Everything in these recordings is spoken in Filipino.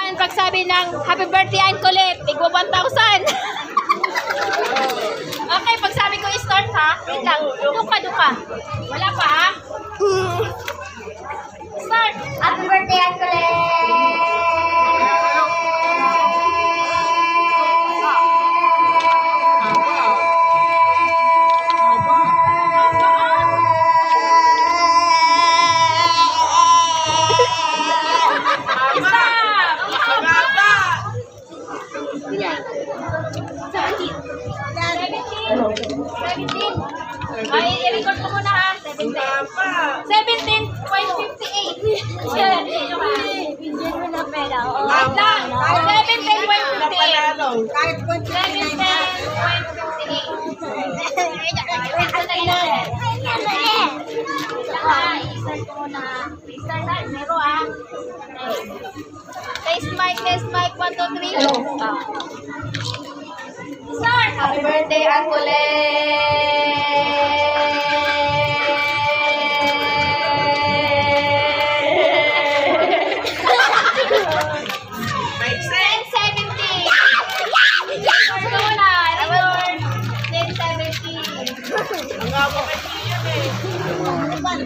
ang pagsabi ng happy birthday Ancolet, tigwa 1,000. Okay, pagsabi ko start ha. Wait lang. Duka. Wala pa ha? Start. Happy birthday, Ancolet! Ay, i-record ko muna ha. 17. 17.58. Bigyan mo na pera. Wait lang. 17.58. Kahit 17.28. Test mic, 1, 2, 3. Start! Happy birthday,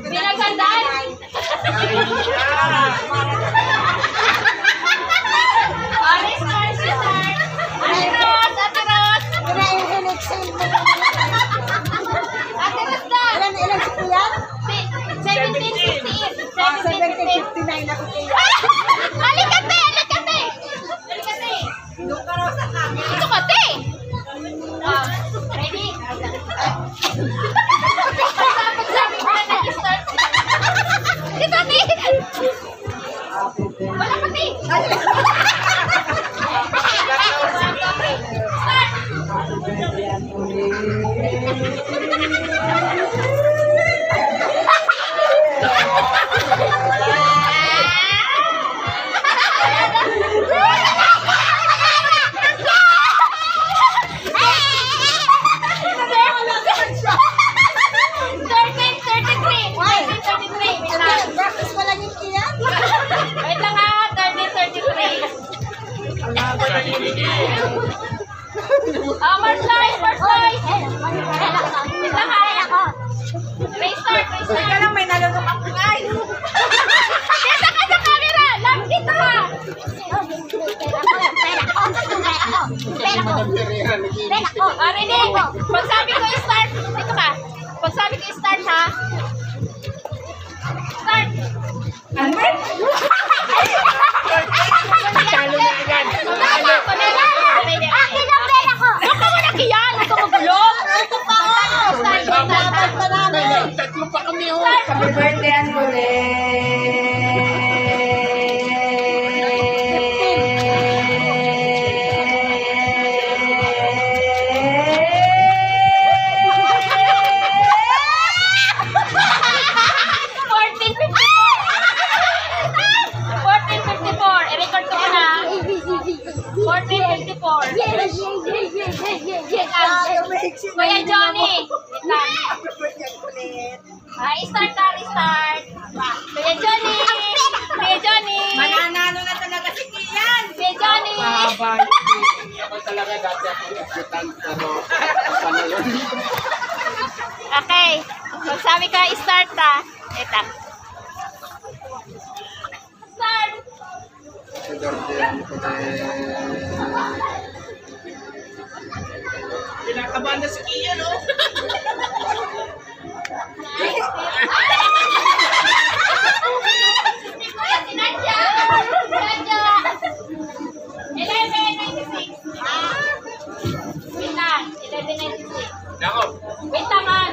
Pinagandaan! Aris, Ate Ros! Ate Ros na! Ilan si Kuyan? 17.58. 17.59 ako kaya. Alikate! Doon ka raw sa kami. Ito ka, te! Ready? Pagsabi ko na nag-start. Ito, te! Wala pa, te! First line! Restart! Teka lang, may nalunok ako guys. Dito ka sa camera! Love dito ka! Ready? Pagsabi ko start, dito ka. Pagsabi ko start ha. Start! Talo na agad. Tama ko na lang. Akin ang pera ko. Huwag ka muna kiyan. Huwag ka magulo. Ito pa ako. Dapat pa namin. Tatlo pa kami ho. Happy birthday, Ancolet. Kuya Johnny! Start. Kuya Johnny! Mananalo na talaga si Kian. Kuya Johnny! Mahaba. Ako talaga dati ako nagsitan pero paano yun? Okay. Kung sabi ka, start ha. Ito. Start! Pinakabahan na si Kian, no? Si Nadia! 11.96. Wait lang. 11.96. Nako. Wait lang man.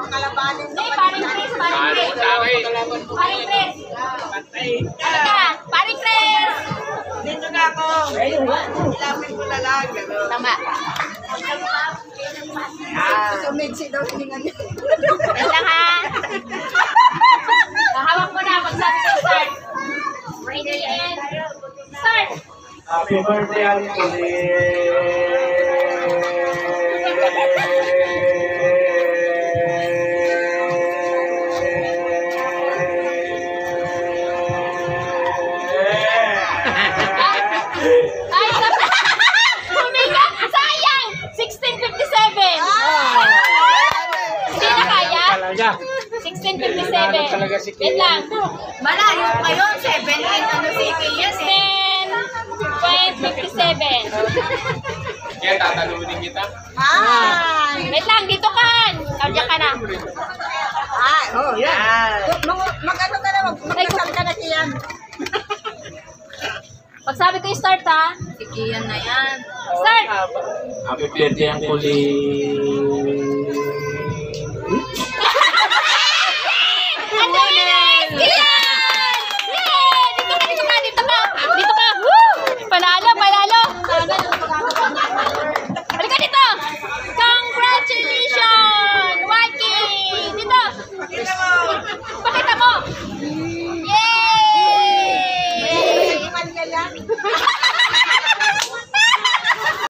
Kalabanin Hey, paring Chris. Ano sa akin? Paring Chris. Patay Ano ka? Paring Chris. Dito na ako. Ilapin ko na lang. Tama. Sumigsi daw hiningan niya. Wait lang ha. Hawak mo na. Pagsabi ko start. Ready and start. Happy birthday, Ancolet. talaga si Kian. Wait lang. Malayo pa yun. 17 ano si Kian eh. 10.57. Kaya tatalunin kita. Hi! Wait lang, dito ka. Diyan ka na. Ay, oh, yan. Mag-ano ka na, mag-kasal ka na Kian. Pag sabi ko start ha. Si Kian na yan. Start! Happy birthday ang kuli. Ang bilis! Kian! Yay! Dito ka, dito ka, dito ka. Dito ka. Woo! Panalo, panalo. Halika dito. Congratulations! Waki! Dito. Pakita mo. Yay! Iman ka yan.